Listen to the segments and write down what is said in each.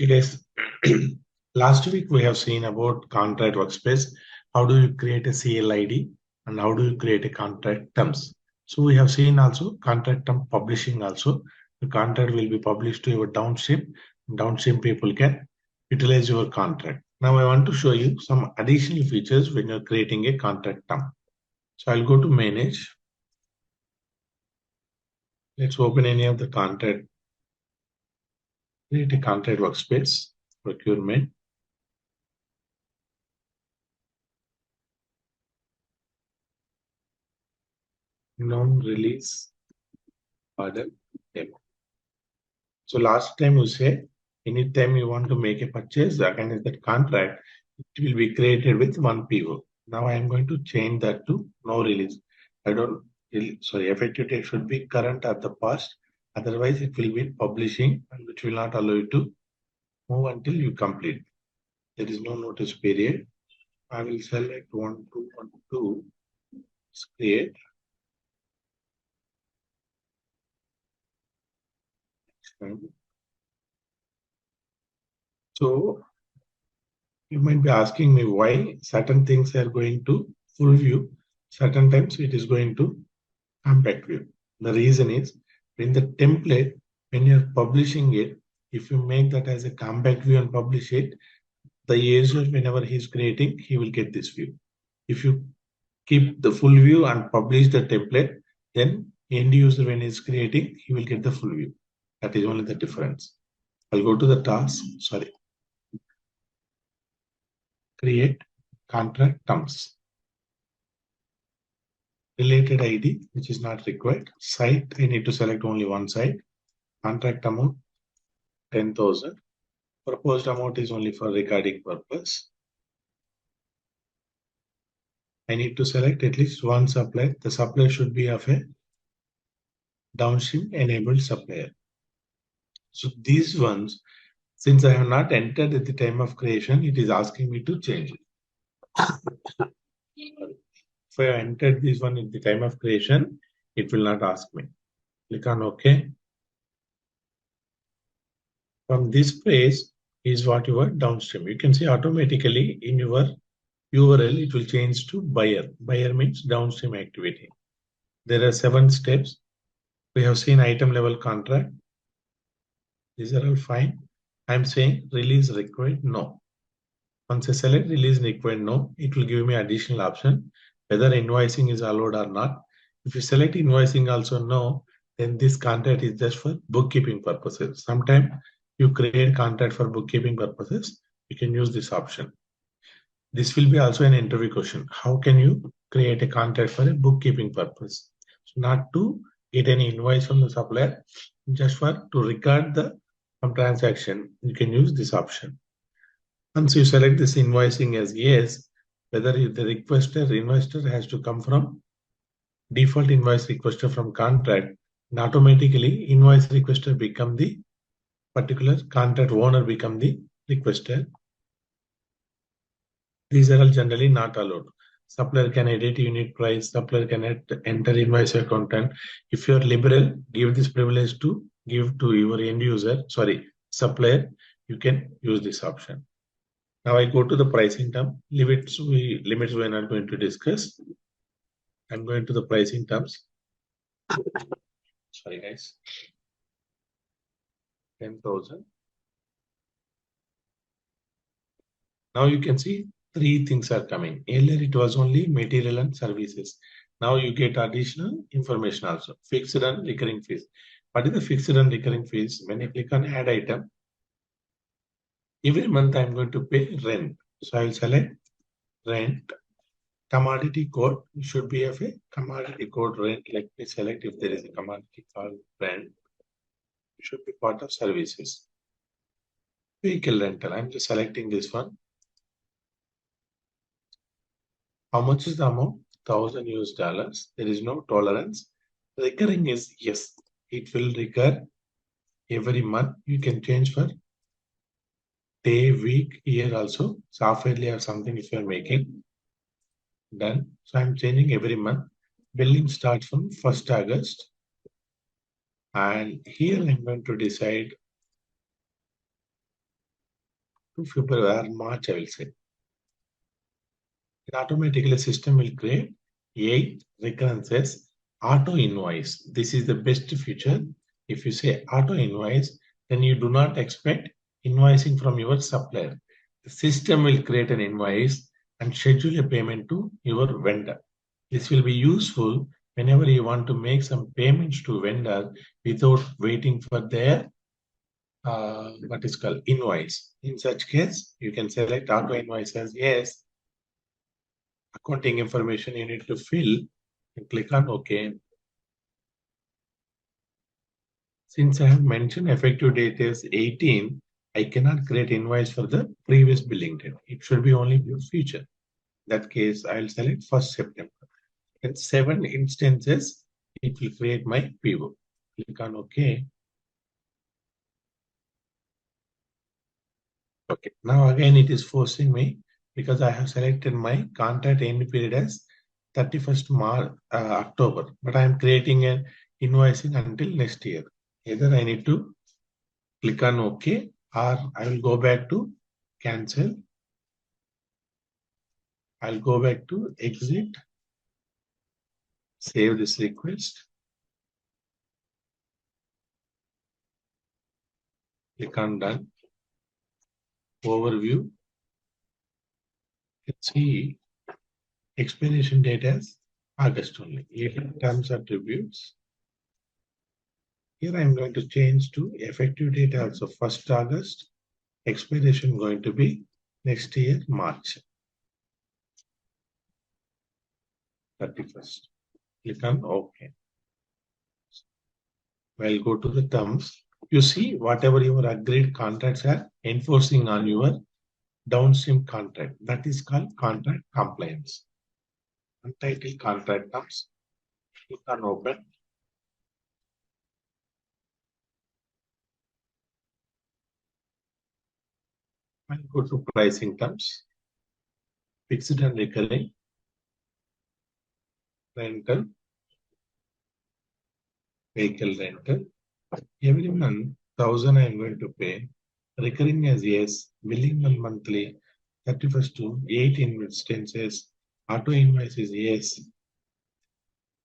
Okay, guys. Last week we have seen about contract workspace. How do you create a CLID and how do you create a contract terms? So we have seen also contract term publishing also. The contract will be published to your downstream. Downstream people can utilize your contract. Now I want to show you some additional features when you're creating a contract term. So I'll go to manage. Let's open any of the contract. Create a contract workspace, procurement. Non-release order demo. So last time you say, anytime you want to make a purchase against that contract, it will be created with one PO. Now I am going to change that to no release. Effective date should be current at the past. Otherwise, it will be publishing and which will not allow you to move until you complete. There is no notice period. I will select 1212, create. So you might be asking me why certain things are going to full view, certain times it is going to compact view. The reason is in the template, when you're publishing it, if you make that as a compact view and publish it, the user, whenever he's creating, he will get this view. If you keep the full view and publish the template, then end user, when he's creating, he will get the full view. That is only the difference. I'll go to the task, create contract terms. Related ID, which is not required. Site, I need to select only one site. Contract amount, 10,000. Proposed amount is only for recording purpose. I need to select at least one supplier. The supplier should be of a downstream enabled supplier. So these ones, since I have not entered at the time of creation, it is asking me to change it. If I entered this one at the time of creation, it will not ask me. Click on OK. From this page is what you are downstream. You can see automatically in your URL, it will change to buyer. Buyer means downstream activity. There are 7 steps. We have seen item level contract. These are all fine. I'm saying release required no. Once I select release required no, it will give me additional option whether invoicing is allowed or not. If you select invoicing also no, then this contract is just for bookkeeping purposes. Sometimes you create contract for bookkeeping purposes, you can use this option. This will be also an interview question. How can you create a contract for a bookkeeping purpose? So not to get any invoice from the supplier, just for to record the transaction, you can use this option. Once you select this invoicing as yes, whether the investor has to come from default invoice requester from contract, and automatically invoice requester become the particular contract owner become the requester. These are all generally not allowed. Supplier can edit unit price, supplier can enter invoice content. If you are liberal, give this privilege to give to your end user, supplier, you can use this option. Now I go to the pricing term. Limits we are not going to discuss. I'm going to the pricing terms. Sorry guys. 10,000. Now you can see 3 things are coming. Earlier it was only material and services. Now you get additional information also. Fixed and recurring fees. What is the fixed and recurring fees? When I click on add item, every month I'm going to pay rent. So I'll select rent. Commodity code should be of a commodity code rent. Let me select if there is a commodity called rent. It should be part of services. Vehicle rental. I'm just selecting this one. How much is the amount? $1,000. There is no tolerance. Recurring is yes. It will recur every month. You can change for day, week, year also. Half-yearly or something if you are making. Done. So I'm changing every month. Billing starts from 1st August. And here I'm going to decide to February or March, I will say. Automatically system will create 8 recurrences auto invoice. This is the best feature. If you say auto invoice, then you do not expect invoicing from your supplier. The system will create an invoice and schedule a payment to your vendor. This will be useful whenever you want to make some payments to vendor without waiting for their what is called invoice. In such case, you can select auto invoice as yes, accounting information you need to fill and click on OK. Since I have mentioned effective date is 18, I cannot create invoice for the previous billing date. It should be only for future. In that case, I'll select 1st September. In 7 instances, it will create my PO. Click on OK. Okay, now again it is forcing me because I have selected my contract end period as 31st March, October, but I am creating an invoicing until next year. Either I need to click on OK or I will go back to cancel. I'll go back to exit, save this request, click on done, overview. Let's see expiration date as August only. Here terms attributes. Here I am going to change to effective date also 1st August. Expiration going to be next year, March 31st. Click on OK. I'll go to the terms. You see, whatever your agreed contracts are enforcing on your downstream contract. That is called contract compliance. Untitled contract terms. Click on open. And go to pricing terms. Fixed and recurring. Rental. Vehicle rental. Every month, 1,000 I am going to pay. Recurring as yes. Billing on monthly. 31st to 8 instances. Auto invoice is yes.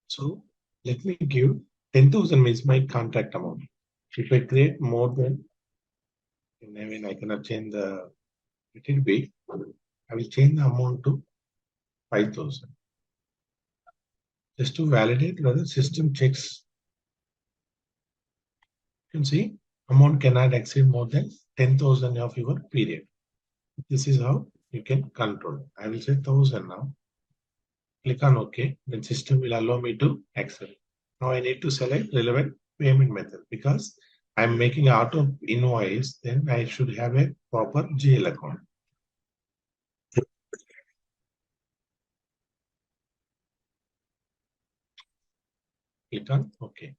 So let me give 10,000 is my contract amount. If I create more than, I mean, I cannot change the, it will be, I will change the amount to 5,000. Just to validate whether system checks. You can see amount cannot exceed more than 10,000 of your period. This is how you can control. I will say 1,000 now. Click on OK. Then system will allow me to accept. Now I need to select relevant payment method because I'm making auto invoice. Then I should have a proper GL account. Click on OK.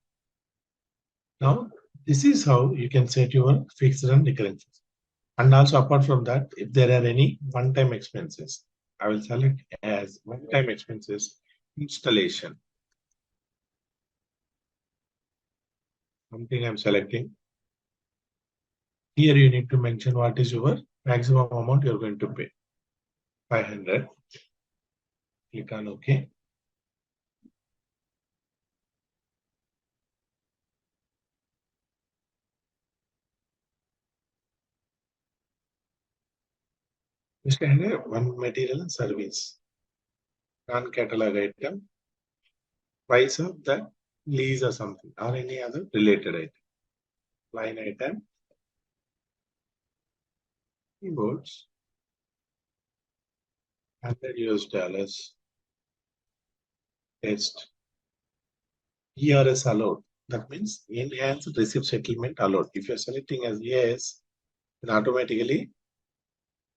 Now this is how you can set your fixed and recurrences. And also apart from that, if there are any one-time expenses, I will select as one-time expenses installation. Something I'm selecting. Here you need to mention what is your maximum amount you're going to pay. 500. Click on OK. Just enter one material and service. Non-catalog item. Price of the lease or something or any other related item. Line item. Keyboards. $100. Test. ERS allowed. That means enhanced receipt settlement allowed. If you're selecting as yes, then automatically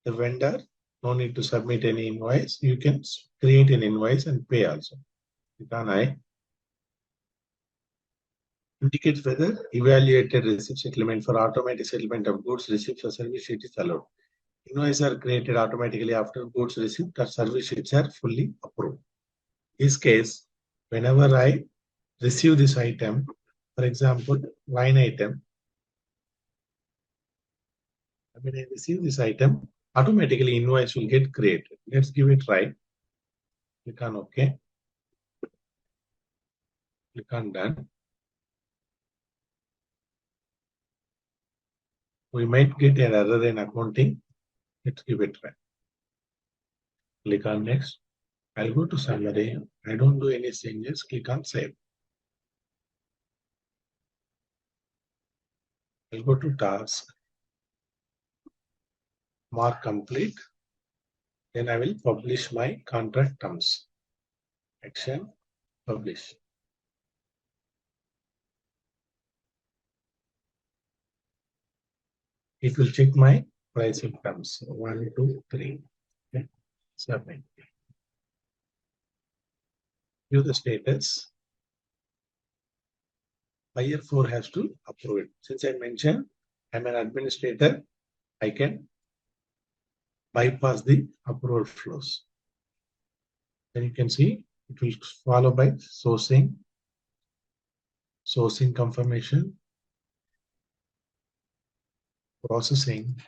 the vendor no need to submit any invoice. You can create an invoice and pay also. Click on I. Indicates whether evaluated receipt settlement for automatic settlement of goods received or service sheet is allowed. Invoices are created automatically after goods received or service sheets are fully approved. In this case, whenever I receive this item, for example, line item, When I receive this item, automatically invoice will get created. Let's give it a try. Click on OK. Click on Done. We might get an error in accounting. Let's give it a try. Click on Next. I'll go to Summary. I don't do any changes. Click on Save. I'll go to Task. Mark Complete. Then I will publish my contract terms. Action. Publish. It will check my pricing terms. 1, 2, 3. Okay. Submit. View the status. Buyer 4 has to approve it. Since I mentioned I'm an administrator, I can bypass the approval flows. Then you can see it will follow by sourcing confirmation, processing.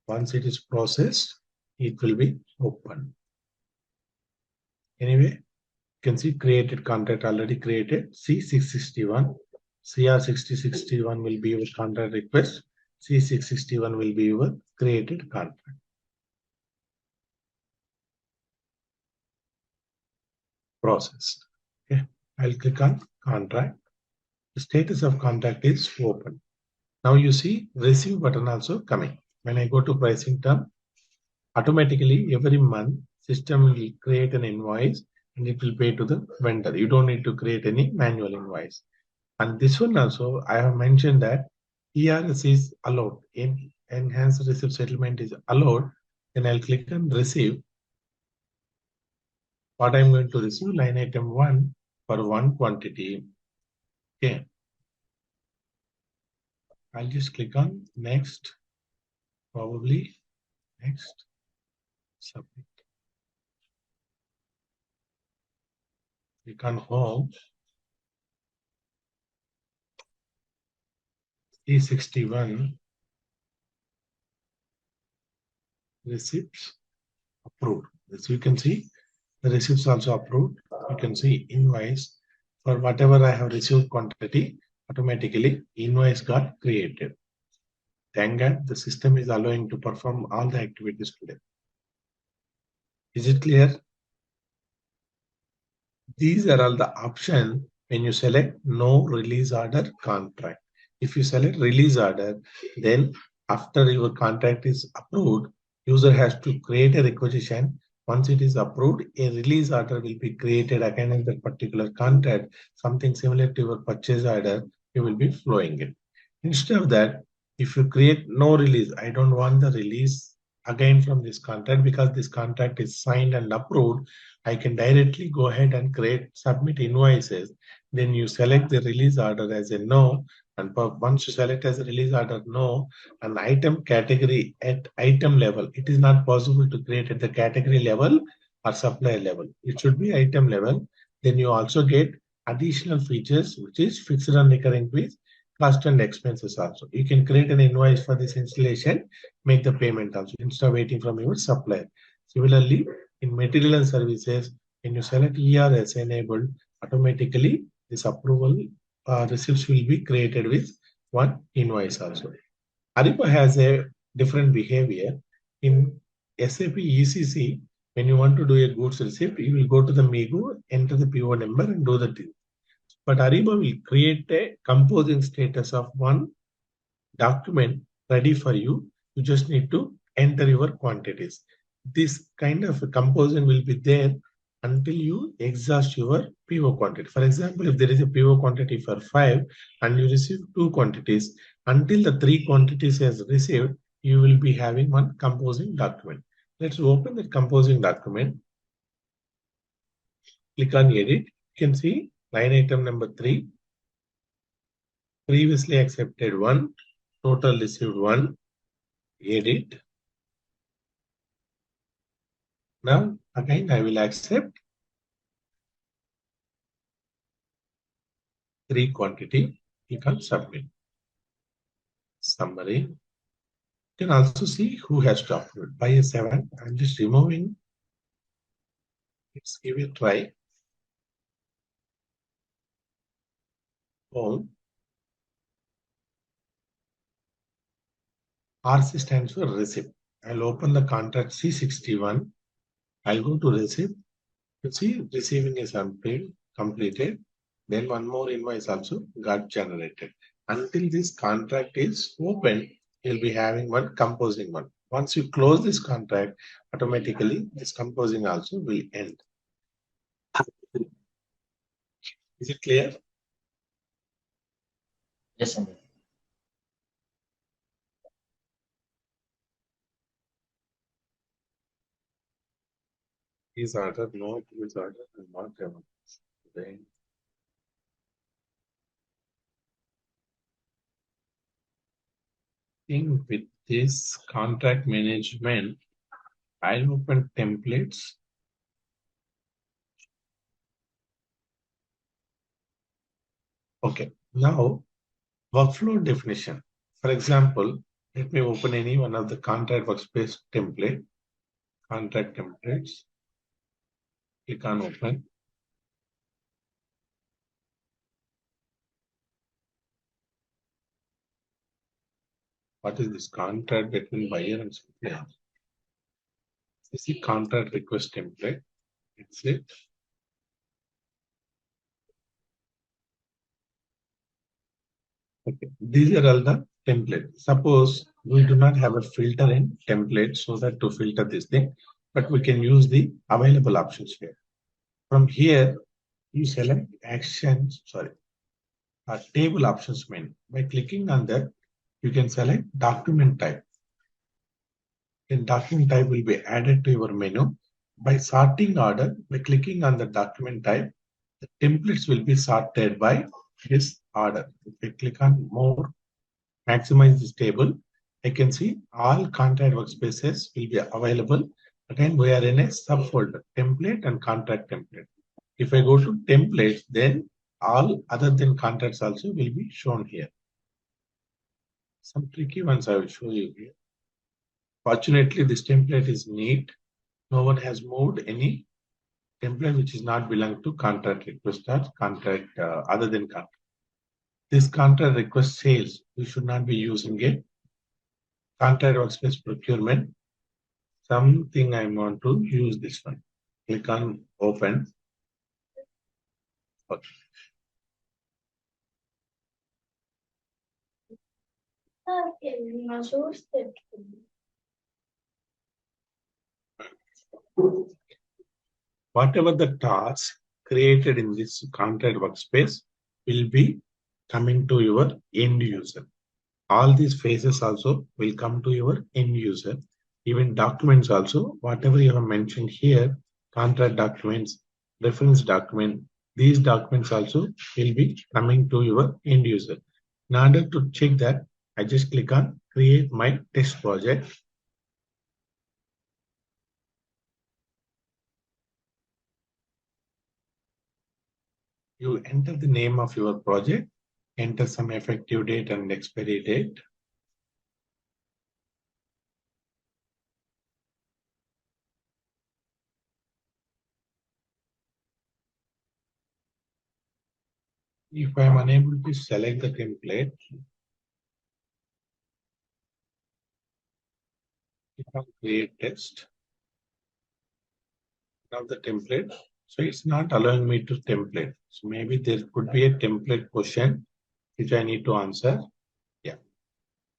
Once it is processed, it will be open. Anyway, you can see created contract already created. C661, CR6061 will be your contract request. C661 will be your created contract. Processed. Okay, I'll click on contract. The status of contract is open. Now you see receive button also coming. When I go to pricing term, automatically every month system will create an invoice and it will pay to the vendor. You don't need to create any manual invoice. And this one also, I have mentioned that ERS is allowed. In enhanced receipt settlement is allowed. Then I'll click on receive. What I'm going to receive, line item 1 for 1 quantity. Okay. I'll just click on next, probably next, submit. Click on home. E61 receipts approved. As you can see, the receipts also approved. You can see invoice for whatever I have received quantity, automatically invoice got created. Thank God the system is allowing to perform all the activities today. Is it clear? These are all the options when you select no release order contract. If you select release order, then after your contract is approved, user has to create a requisition. Once it is approved, a release order will be created again in that particular contract, something similar to your purchase order, you will be flowing it. Instead of that, if you create no release, I don't want the release again from this contract because this contract is signed and approved, I can directly go ahead and create submit invoices. Then you select the release order as a no, and once you select as a release order no, an item category at item level, it is not possible to create at the category level or supplier level. It should be item level. Then you also get additional features, which is fixed and recurring fees, cost and expenses also. You can create an invoice for this installation, make the payment also instead of waiting from your supplier. Similarly, in material and services, when you select ERS enabled, automatically this approval receipts will be created with one invoice also. Ariba has a different behavior. In SAP ECC, when you want to do a goods receipt, you will go to the Migu, enter the PO number and do the deal. But Ariba will create a composing status of one document ready for you. You just need to enter your quantities. This kind of composition will be there until you exhaust your PO quantity. For example, if there is a PO quantity for 5 and you receive 2 quantities, until the 3 quantities has received, you will be having one composing document. Let's open the composing document. Click on edit. You can see line item number 3. Previously accepted 1. Total received 1. Edit. Now, again, I will accept 3 quantity. Click on submit. Summary. You can also see who has to upload. Buyer 7. I'm just removing. Let's give it a try. Home. RC stands for receipt. I'll open the contract C61. I'll go to receipt. You see, receiving is unpaid, completed. Then one more invoice also got generated. Until this contract is open, you'll be having one composing one. Once you close this contract, automatically this composing also will end. Is it clear? Yes, Sandeep. Is order, no, is order, and not ever. Then thing with this contract management, I'll open templates. Okay, now workflow definition. For example, let me open any one of the contract workspace template, contract templates. Click on open. What is this contract between buyer and supplier? This is contract request template. That's it. Okay, these are all the templates. Suppose we do not have a filter in template so that to filter this thing, but we can use the available options here. From here, you select actions, table options menu. By clicking on that, you can select document type. Then document type will be added to your menu. By sorting order, by clicking on the document type, the templates will be sorted by this order. If I click on more, maximize this table, I can see all contract workspaces will be available. Again, we are in a subfolder, template and contract template. If I go to templates, then all other than contracts also will be shown here. Some tricky ones I will show you here. Fortunately, this template is neat. No one has moved any template which is not belong to contract request or contract other than contract. This contract request sales, we should not be using it. Contract workspace procurement, something I want to use this one. Click on open. Okay. Whatever the tasks created in this contract workspace will be coming to your end user. All these phases also will come to your end user. Even documents also, whatever you have mentioned here, contract documents, reference document, these documents also will be coming to your end user. In order to check that, I just click on create my test project. You enter the name of your project, enter some effective date and expiry date. If I am unable to select the template, click on create text. Now the template. So it's not allowing me to template. So maybe there could be a template question which I need to answer. Yeah.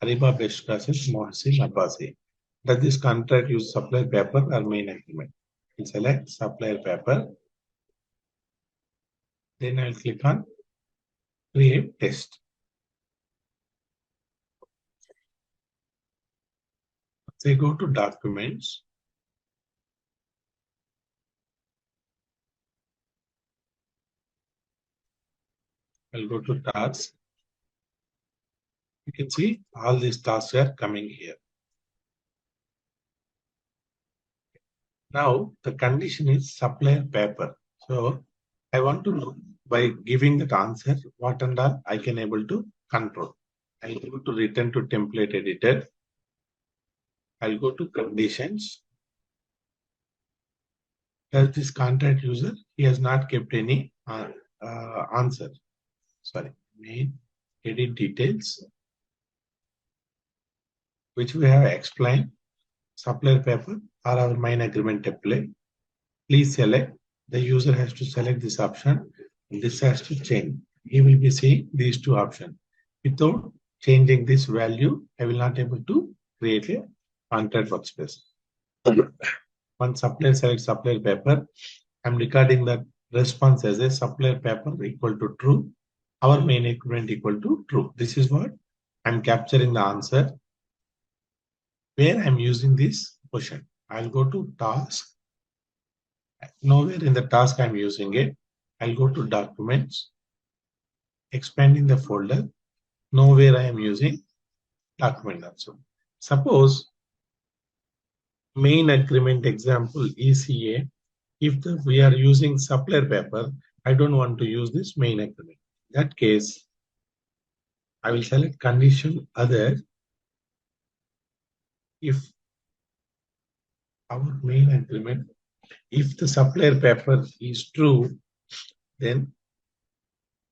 Ariba best classes, Mohsin Abbasi. Does this contract use supplier paper or main agreement? I'll select supplier paper. Then I'll click on create test. So I go to documents. I'll go to tasks. You can see all these tasks are coming here. Now the condition is supplier paper. So I want to know by giving that answer what and all I can able to control. I able to return to template editor. I'll go to conditions. Does this contract user, he has not kept any answer. Sorry, main edit details, which we have explained. Supplier paper or our main agreement template. Please select. The user has to select this option. This has to change. He will be seeing these two options. Without changing this value, I will not able to create a contract workspace. Once supplier selects supplier paper, I'm recording that response as a supplier paper equal to true. Our main agreement equal to true. This is what I'm capturing the answer where I'm using this question. I'll go to task. Nowhere in the task I'm using it. I'll go to documents, expanding the folder. Nowhere I am using document also. Suppose main agreement example ECA. If we are using supplier paper, I don't want to use this main agreement. In that case, I will select condition other. If our main agreement, if the supplier paper is true, then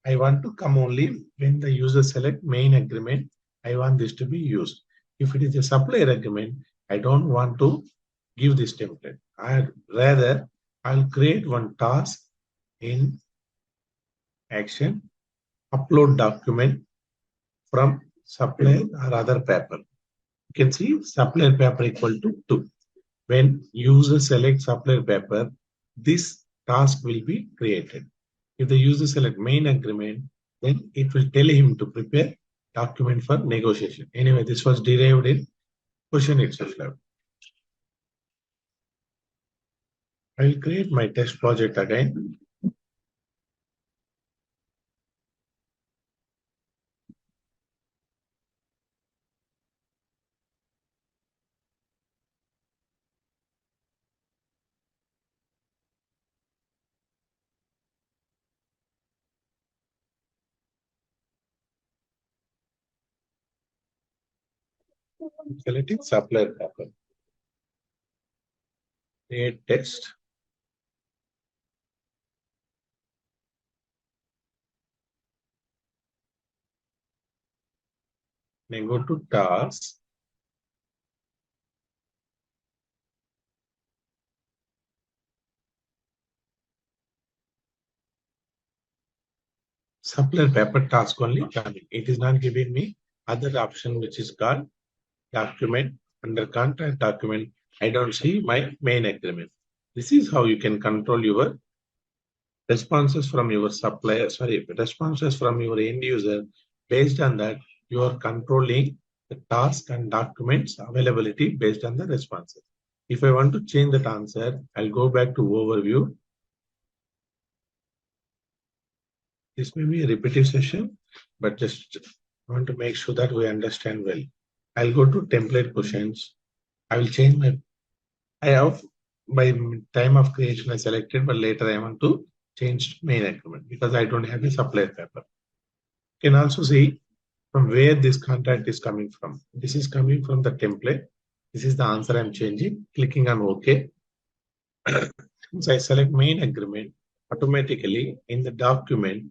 I want to come only when the user select main agreement. I want this to be used. If it is a supplier agreement, I don't want to give this template. I'll create one task in action, upload document from supplier or other paper. You can see supplier paper equal to 2. When user selects supplier paper, this task will be created. If the user select main agreement, then it will tell him to prepare document for negotiation. Anyway, this was derived in question itself. I will create my test project again. Selecting supplier paper. Create test. Then go to task. Supplier paper task only coming. It is not giving me other option which is called document. Under contract document, I don't see my main agreement. This is how you can control your responses from your supplier, responses from your end user. Based on that, you are controlling the task and documents availability based on the responses. If I want to change that answer, I'll go back to overview. This may be a repetitive session, but just want to make sure that we understand well. I'll go to template questions. I will change I have by time of creation I selected, but later I want to change main agreement because I don't have a supplier paper. You can also see from where this contract is coming from. This is coming from the template. This is the answer I'm changing. Clicking on OK. Once I select main agreement, automatically in the document,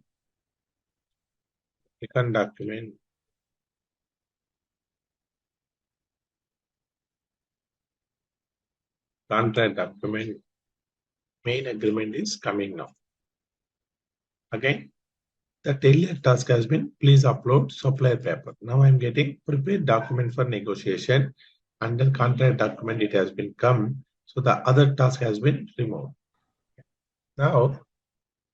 click on document. Contract document, main agreement is coming now. Again, the earlier task has been please upload supplier paper. Now I'm getting prepared document for negotiation. Under contract document, it has been come. So the other task has been removed. Now,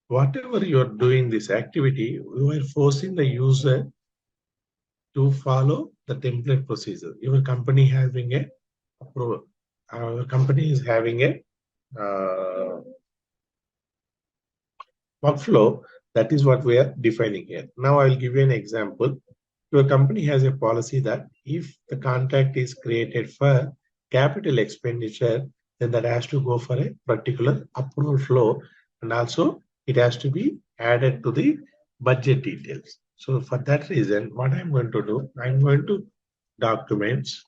whatever you are doing this activity, you are forcing the user to follow the template procedure. Your company having a approval. Our company is having a workflow. That is what we are defining here. Now I'll give you an example. Your company has a policy that if the contract is created for capital expenditure, then that has to go for a particular approval flow, and also it has to be added to the budget details. So for that reason, what I'm going to do, I'm going to documents,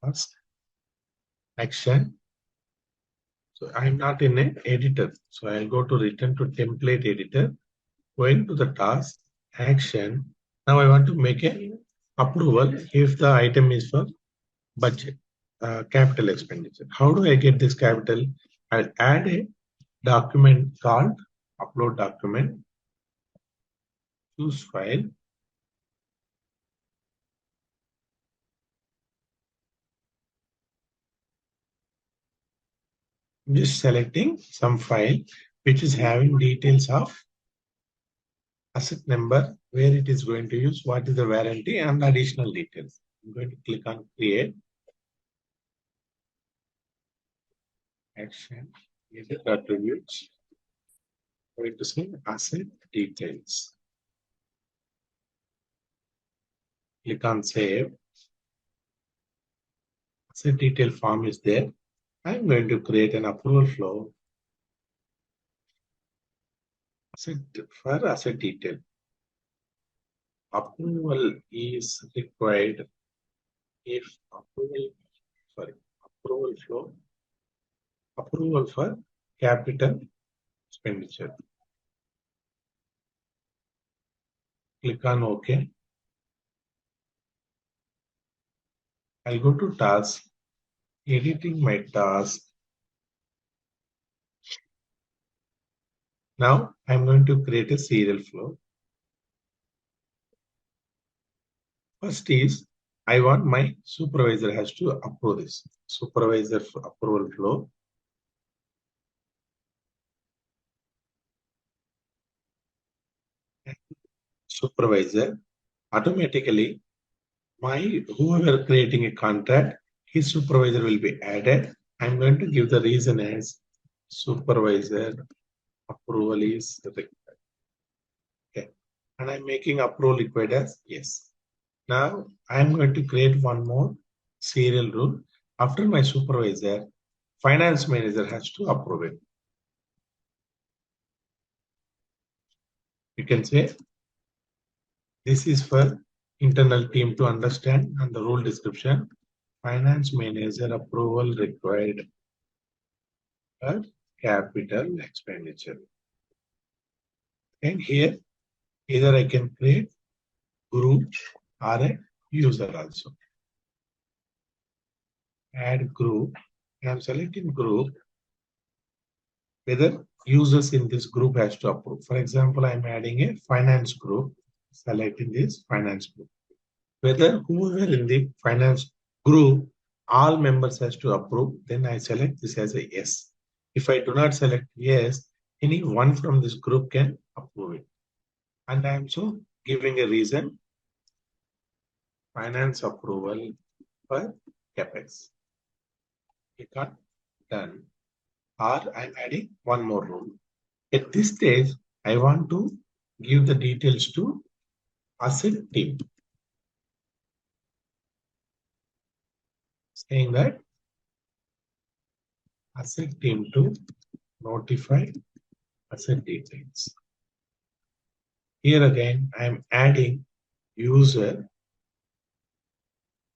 task, action. So I'm not in an editor. So I'll go to return to template editor, going to the task, action. Now I want to make a approval if the item is for budget, capital expenditure. How do I get this capital? I'll add a document called upload document, choose file, just selecting some file which is having details of asset number, where it is going to use, what is the warranty, and additional details. I'm going to click on create, action, edit attributes, going to say asset details. Click on save. Asset detail form is there. I'm going to create an approval flow for asset detail. Approval is required if approval flow, approval for capital expenditure. Click on OK. I'll go to task, editing my task. Now I'm going to create a serial flow. First is I want my supervisor has to approve this. Supervisor approval flow. Supervisor, automatically whoever creating a contract, his supervisor will be added. I'm going to give the reason as supervisor approval is required. Okay. And I'm making approval required as yes. Now I'm going to create one more serial rule. After my supervisor, finance manager has to approve it. You can say this is for internal team to understand, and the rule description, finance manager approval required for capital expenditure. And here, either I can create group or a user also. Add group. I'm selecting group, whether users in this group has to approve. For example, I'm adding a finance group, selecting this finance group. Whether whoever in the finance group, all members has to approve, then I select this as a yes. If I do not select yes, any one from this group can approve it. And I am so giving a reason, finance approval for CapEx. Click on done. Or I'm adding one more rule. At this stage, I want to give the details to asset team. Saying that asset team to notify asset details. Here again, I am adding user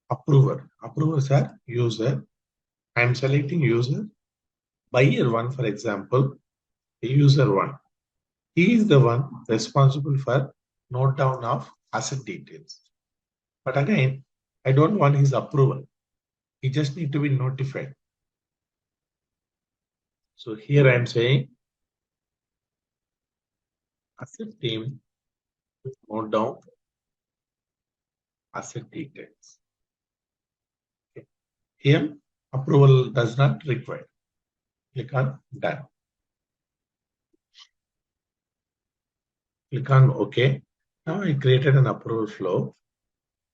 approver. Approvers are user. I am selecting user. Buyer one, for example, user one. He is the one responsible for note down of asset details. But again, I don't want his approval. He just need to be notified. So here I am saying asset team note down asset details. Okay. Here approval does not require. Click on done. Click on OK. Now I created an approval flow.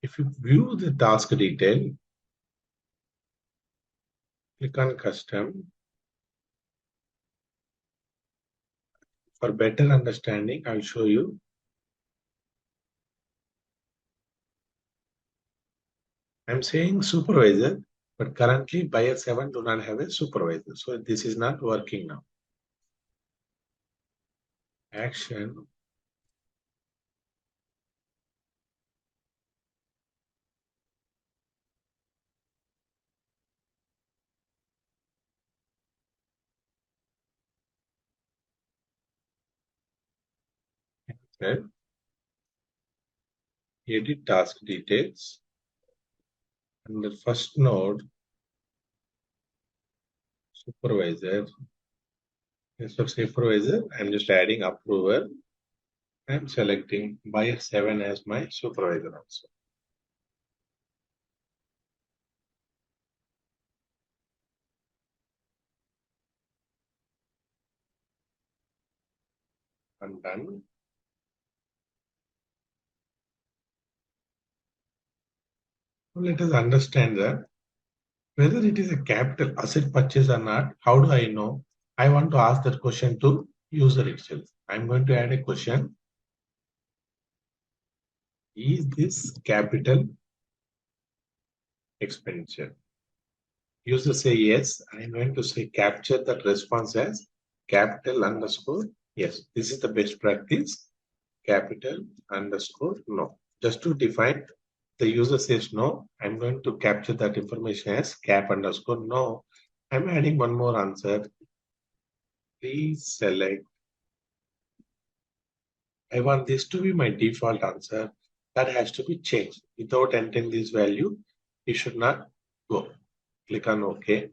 If you view the task detail, click on custom. For better understanding, I'll show you. I'm saying supervisor, but currently buyer 7 do not have a supervisor. So this is not working now. Action. Right? Edit task details. And the first node, supervisor. Instead of supervisor, I'm just adding approver. I'm selecting buyer 7 as my supervisor also. I'm done. Now let us understand that whether it is a capital asset purchase or not, how do I know? I want to ask that question to user itself. I'm going to add a question. Is this capital expenditure? User say yes. I'm going to say capture that response as capital underscore yes. This is the best practice. Capital underscore no. Just to define, the user says no. I'm going to capture that information as cap underscore no. I'm adding one more answer. Please select. I want this to be my default answer. That has to be changed. Without entering this value, it should not go. Click on OK.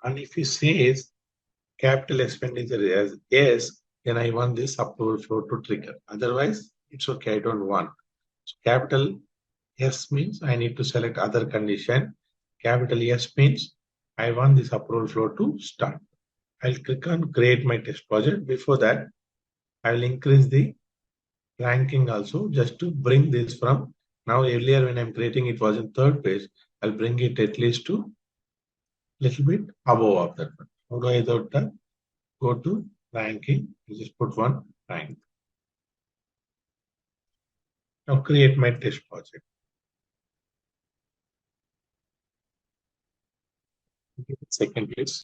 And if he says capital expenditure as yes, then I want this approval flow to trigger. Otherwise, it's okay. I don't want. So capital yes means I need to select other condition. Capital yes means I want this approval flow to start. I'll click on create my test project. Before that, I will increase the ranking also just to bring this from now. Earlier when I'm creating it was in third page. I'll bring it at least to little bit above of that one. How do I do that? Go to ranking. Just put one rank. Now create my test project. Second please.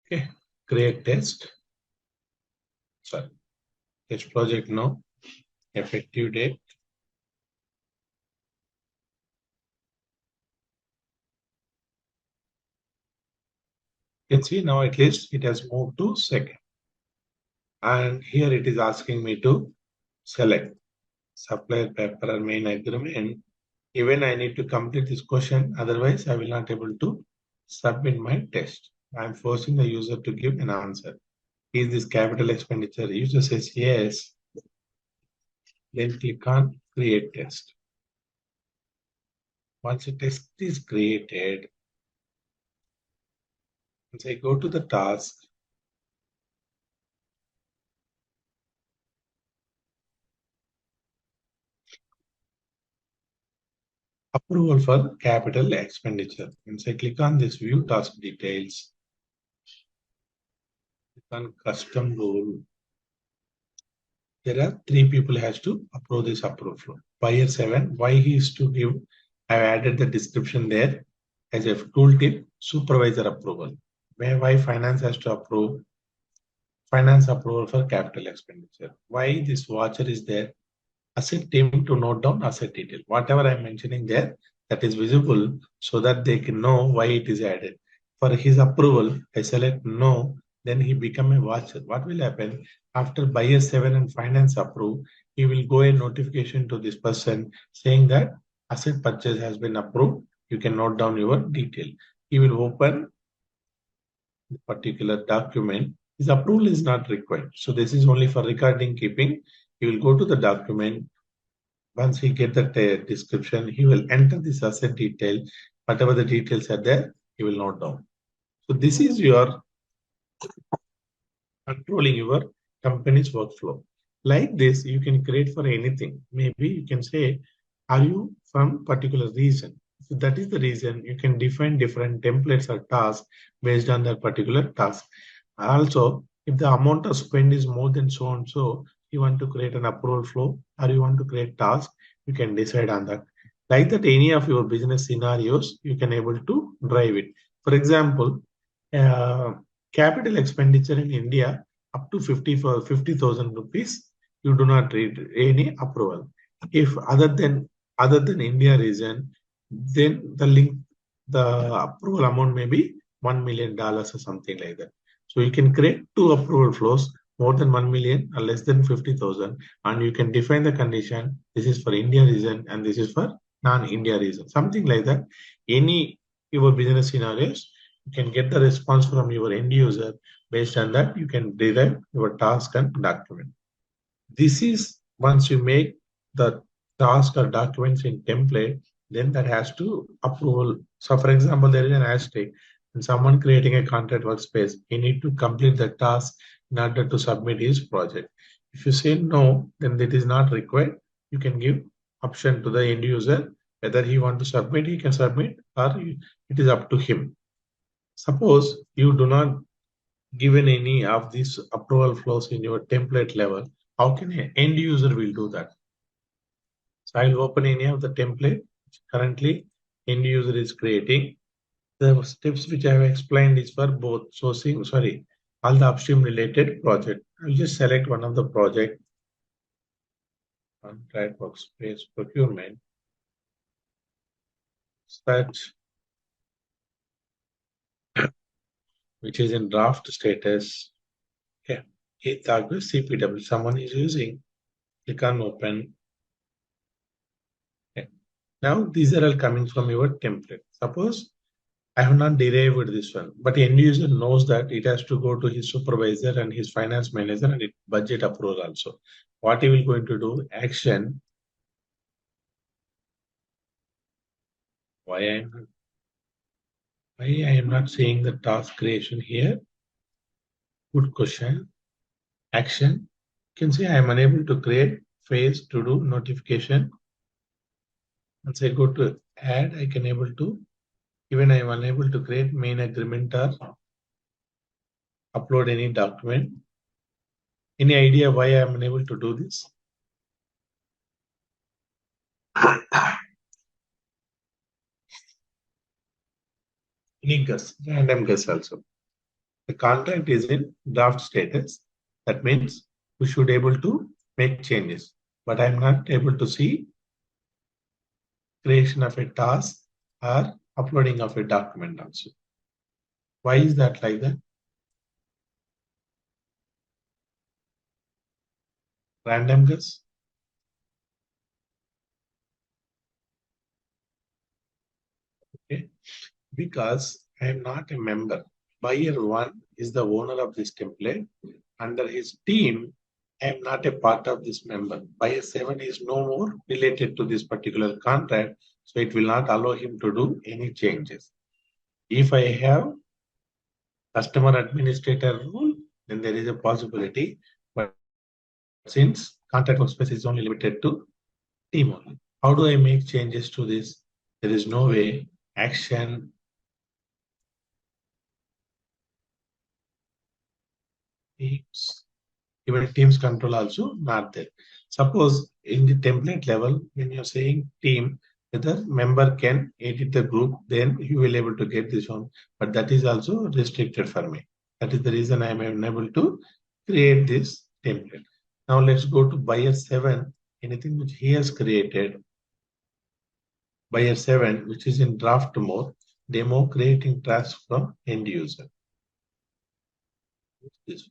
Okay. Create test. Sorry. Test project now. Effective date. You can see now at least it has moved to second. And here it is asking me to select supplier paper main agreement. Even I need to complete this question, otherwise I will not able to submit my test. I am forcing the user to give an answer. Is this capital expenditure? User says yes. Then click on create test. Once a test is created, once I go to the task, approval for capital expenditure. Once I click on this view task details, click on custom rule. There are three people has to approve this approval flow. Buyer 7, why he is to give, I've added the description there as a tooltip, supervisor approval. Why finance has to approve, finance approval for capital expenditure. Why this watcher is there, asset team to note down asset detail. Whatever I'm mentioning there, that is visible so that they can know why it is added. For his approval, I select no, then he become a watcher. What will happen after buyer 7 and finance approve? He will go a notification to this person saying that asset purchase has been approved. You can note down your detail. He will open the particular document. His approval is not required. So this is only for recording keeping. He will go to the document. Once he get that description, he will enter this asset detail. Whatever the details are there, he will note down. So this is your controlling your company's workflow. Like this, you can create for anything. Maybe you can say, are you from particular region? So that is the reason you can define different templates or tasks based on that particular task. Also, if the amount of spend is more than so and so, you want to create an approval flow or you want to create task, you can decide on that. Like that, any of your business scenarios, you can able to drive it. For example, uh, capital expenditure in India up to 50,000 rupees, you do not need any approval. If other than India region, then the approval amount may be $1 million or something like that. So you can create two approval flows, more than 1 million or less than 50,000, and you can define the condition. This is for India region and this is for non-India region, something like that. Any your business scenarios, you can get the response from your end user. Based on that, you can derive your task and document. This is once you make the task or documents in template, then that has to approval. So for example, there is an hashtag and someone creating a contract workspace, he need to complete the task in order to submit his project. If you say no, then it is not required. You can give option to the end user whether he want to submit, he can submit, or it is up to him. Suppose you do not given any of these approval flows in your template level, how can an end user will do that? So I'll open any of the template which currently end user is creating. The steps which I have explained is for both sourcing, sorry, all the upstream related project. I'll just select one of the project, contract workspace procurement, search, which is in draft status. Okay. 8th August CPW. Someone is using. Click on open. Okay. Now these are all coming from your template. Suppose I have not derived this one, but the end user knows that it has to go to his supervisor and his finance manager and it budget approval also. What he will going to do? Action. Why I am not seeing the task creation here? Good question. Action. You can see I am unable to create phase to do notification. Once I go to add, I can able to, even I am unable to create main agreement or upload any document. Any idea why I am unable to do this? Any guess? Random guess also. The contract is in draft status. That means we should able to make changes. But I'm not able to see creation of a task or uploading of a document also. Why is that like that? Random guess? Okay. Because I am not a member. Buyer 1 is the owner of this template. Under his team, I am not a part of this member. Buyer 7 is no more related to this particular contract, so it will not allow him to do any changes. If I have customer administrator rule, then there is a possibility. But since contract workspace is only limited to team only, how do I make changes to this? There is no way. Action, teams, even teams control also not there. Suppose in the template level, when you're saying team, whether member can edit the group, then you will able to get this one. But that is also restricted for me. That is the reason I am unable to create this template. Now let's go to buyer 7, anything which he has created. Buyer 7, which is in draft mode, demo creating task from end user. This.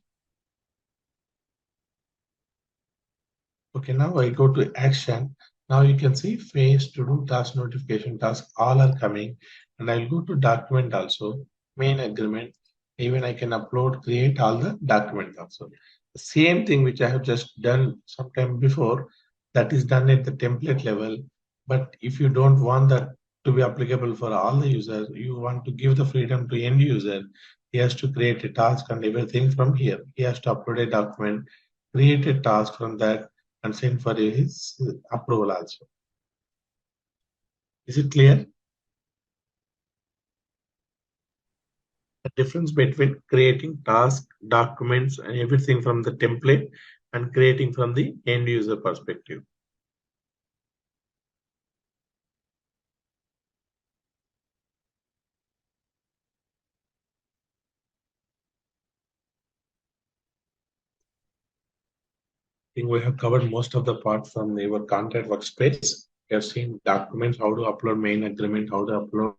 Okay, now I go to action. Now you can see phase to do task notification task all are coming, and I'll go to document also, main agreement. Even I can upload, create all the document also. The same thing which I have just done sometime before, that is done at the template level. But if you don't want that to be applicable for all the users, you want to give the freedom to end user. He has to create a task and everything from here. He has to upload a document, create a task from that and send for his approval also. Is it clear? The difference between creating task, documents, and everything from the template and creating from the end user perspective. think we have covered most of the part from your contract workspace. We have seen documents, how to upload main agreement, how to upload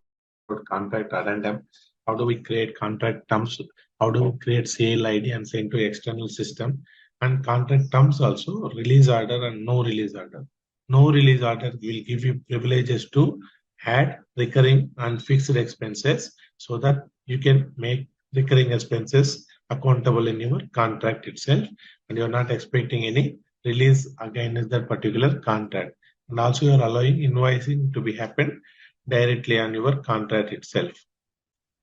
contract addendum, how do we create contract terms, how do we create sale ID and send to external system, and contract terms also, release order and no release order. No release order will give you privileges to add recurring and fixed expenses so that you can make recurring expenses accountable in your contract itself, and you're not expecting any release against that particular contract. And also you're allowing invoicing to be happen directly on your contract itself.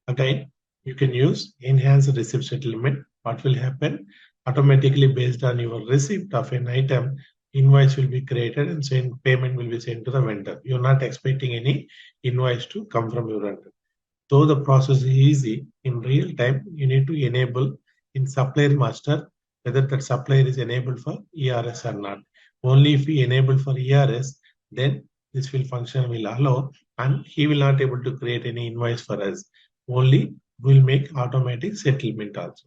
Again, you can use enhanced receipt settlement. What will happen? Automatically based on your receipt of an item, invoice will be created and send payment will be sent to the vendor. You're not expecting any invoice to come from your vendor. Though the process is easy, in real time, you need to enable in supplier master whether that supplier is enabled for ERS or not. Only if we enable for ERS, then this will function will allow, and he will not able to create any invoice for us. Only will make automatic settlement also.